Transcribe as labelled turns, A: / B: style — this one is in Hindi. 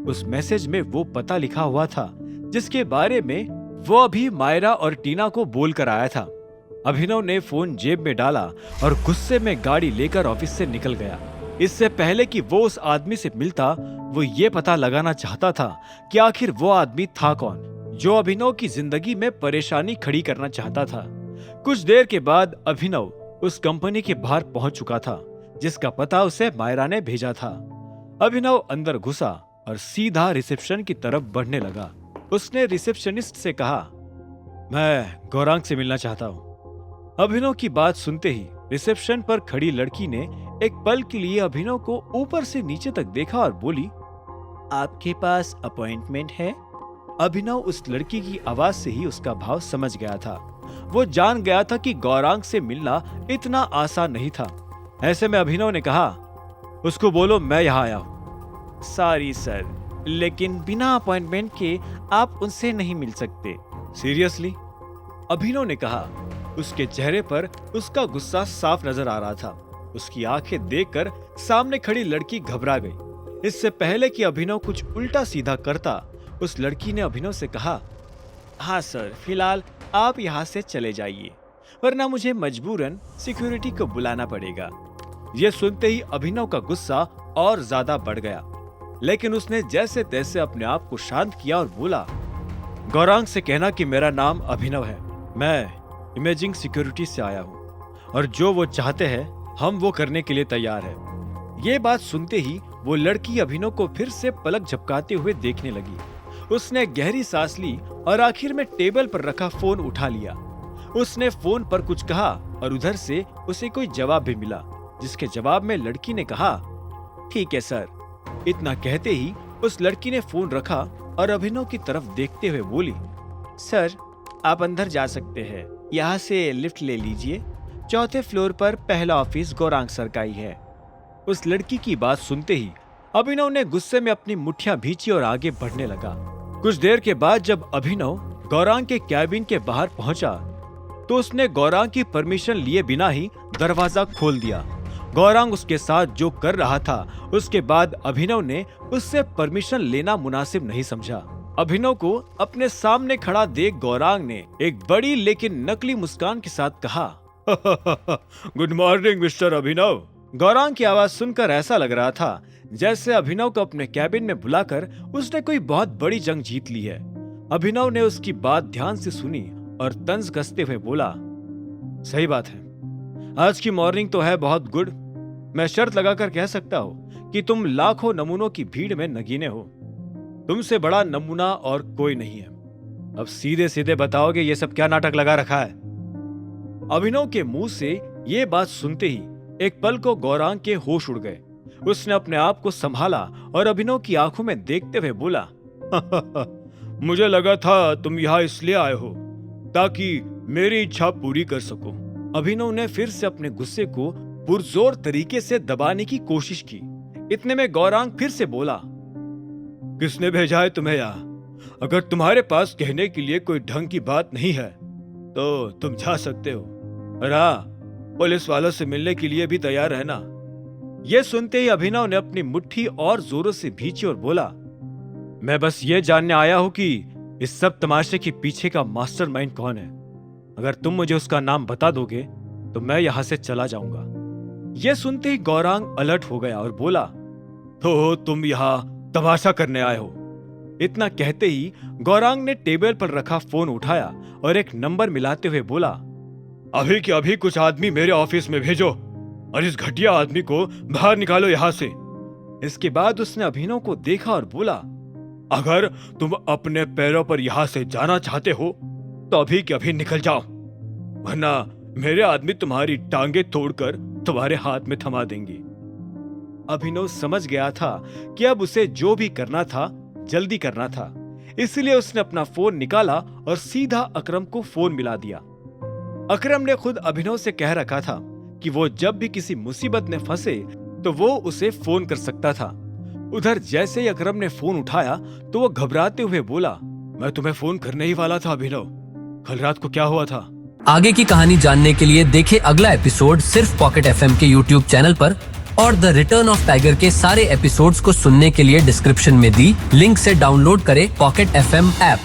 A: उस मैसेज में वो पता लिखा हुआ था जिसके बारे में वो अभी मायरा और टीना को बोल कर आया था। अभिनव ने फोन जेब में डाला और गुस्से में गाड़ी लेकर ऑफिस से निकल गया। इससे पहले कि वो उस आदमी से मिलता, वो ये पता लगाना चाहता था कि आखिर वो आदमी था कौन जो अभिनव की जिंदगी में परेशानी खड़ी करना चाहता था। कुछ देर के बाद अभिनव उस कंपनी के बाहर पहुंच चुका था जिसका पता उसे मायरा ने भेजा था। अभिनव अंदर घुसा और सीधा रिसेप्शन की तरफ बढ़ने लगा। उसने रिसेप्शनिस्ट से कहा, मैं गौरांग से मिलना चाहता हूँ। अभिनव की बात सुनते ही रिसेप्शन पर खड़ी लड़की ने एक पल के लिए अभिनव को ऊपर से नीचे तक देखा और बोली, आपके पास अपॉइंटमेंट है? अभिनव उस लड़की की आवाज से ही उसका भाव समझ गया था। वो जान गया था कि गौरांग से मिलना इतना आसान नहीं था। ऐसे में अभिनव ने कहा, उसको बोलो मैं यहाँ आया हूँ। सॉरी सर, लेकिन बिना अपॉइंटमेंट के आप उनसे नहीं मिल सकते। सीरियसली? अभिनव ने कहा। उसके चेहरे पर उसका गुस्सा साफ नजर आ रहा था। उसकी आंखें देखकर सामने खड़ी लड़की घबरा गई। इससे पहले कि अभिनव कुछ उल्टा सीधा करता, उस लड़की ने अभिनव से कहा, हाँ सर, फिलहाल आप यहाँ से चले जाइए, वरना मुझे मजबूरन सिक्योरिटी को बुलाना पड़ेगा। ये सुनते ही अभिनव का गुस्सा और ज्यादा बढ़ गया, लेकिन उसने जैसे तैसे अपने आप को शांत किया और बोला, गौरांग से कहना कि मेरा नाम अभिनव है, मैं इमेजिंग सिक्योरिटी से आया हूँ और जो वो चाहते हैं हम वो करने के लिए तैयार हैं। ये बात सुनते ही वो लड़की अभिनव को फिर से पलक झपकाते हुए देखने लगी। उसने गहरी सांस ली और आखिर में टेबल पर रखा फोन उठा लिया। उसने फोन पर कुछ कहा और उधर से उसे कोई जवाब भी मिला, जिसके जवाब में लड़की ने कहा, ठीक है सर। इतना कहते ही उस लड़की ने फोन रखा और अभिनव की तरफ देखते हुए बोली, सर आप अंदर जा सकते हैं, यहाँ से लिफ्ट ले लीजिए, 4थे फ्लोर पर पहला ऑफिस गौरांग सर का ही है। उस लड़की की बात सुनते ही अभिनव ने गुस्से में अपनी मुट्ठियां भींची और आगे बढ़ने लगा। कुछ देर के बाद जब अभिनव गौरांग के कैबिन के बाहर पहुंचा तो उसने गौरांग की परमिशन लिए बिना ही दरवाजा खोल दिया। गौरांग उसके साथ जो कर रहा था उसके बाद अभिनव ने उससे परमिशन लेना मुनासिब नहीं समझा। अभिनव को अपने सामने खड़ा देख गौरांग ने एक बड़ी लेकिन नकली मुस्कान के साथ कहा, गुड मॉर्निंग मिस्टर अभिनव। गौरांग की आवाज सुनकर ऐसा लग रहा था जैसे अभिनव को अपने कैबिन में बुलाकर उसने कोई बहुत बड़ी जंग जीत ली है। अभिनव ने उसकी बात ध्यान से सुनी और तंज कसते हुए बोला, सही बात है, आज की मॉर्निंग तो है बहुत गुड। मैं शर्त लगाकर कह सकता हूँ कि तुम लाखों नमूनों की भीड़ में नगीने हो। तुमसे बड़ा नमूना और कोई नहीं है। अब सीधे सीधे बताओगे ये सब क्या नाटक लगा रखा है? अभिनव के मुंह से ये बात सुनते ही एक पल को गौरांग के होश उड़ गए। उसने अपने आप को संभाला और अभिनव की आंखों में देखते हुए बोला, मुझे लगा था तुम यहाँ इसलिए आए हो ताकि मेरी इच्छा पूरी कर सको। अभिनव ने फिर से अपने गुस्से को पुरजोर तरीके से दबाने की कोशिश की। इतने में गौरांग फिर से बोला, किसने भेजा है तुम्हें यहाँ? अगर तुम्हारे पास कहने के लिए कोई ढंग की बात नहीं है तो तुम जा सकते हो, और हाँ, पुलिस वालों से मिलने के लिए भी तैयार रहना। यह सुनते ही अभिनव ने अपनी मुट्ठी और जोरों से भींची और बोला, मैं बस ये जानने आया हूं कि इस सब तमाशे के पीछे का मास्टरमाइंड कौन है। अगर तुम मुझे उसका नाम बता दोगे तो मैं यहां से चला जाऊंगा। यह सुनते ही गौरांग अलर्ट हो गया और बोला, तो तुम यहाँ तमाशा करने आए हो? इतना कहते ही गौरांग ने टेबल पर रखा फोन उठाया और एक नंबर मिलाते हुए बोला, अभी के अभी कुछ आदमी मेरे ऑफिस में भेजो और इस घटिया आदमी को बाहर निकालो यहाँ से। इसके बाद उसने अभिनव को देखा और बोला, अगर तुम अपने पैरों पर यहाँ से जाना चाहते हो तो अभी के अभी निकल जाओ, वरना मेरे आदमी तुम्हारी टांगे तोड़कर तुम्हारे हाथ में थमा देंगे। अभिनव समझ गया था कि अब उसे जो भी करना था जल्दी करना था, इसलिए उसने अपना फोन निकाला और सीधा अकरम को फोन मिला दिया। अकरम ने खुद अभिनव से कह रखा था कि वो जब भी किसी मुसीबत में फंसे तो वो उसे फोन कर सकता था। उधर जैसे ही अकरम ने फोन उठाया तो वो घबराते हुए बोला, मैं तुम्हें फोन करने ही वाला था अभिनव, कल रात को क्या हुआ था?
B: आगे की कहानी जानने के लिए देखें अगला एपिसोड सिर्फ पॉकेट एफएम के यूट्यूब चैनल पर और द रिटर्न ऑफ टाइगर के सारे एपिसोड्स को सुनने के लिए डिस्क्रिप्शन में दी लिंक से डाउनलोड करें पॉकेट FM ऐप।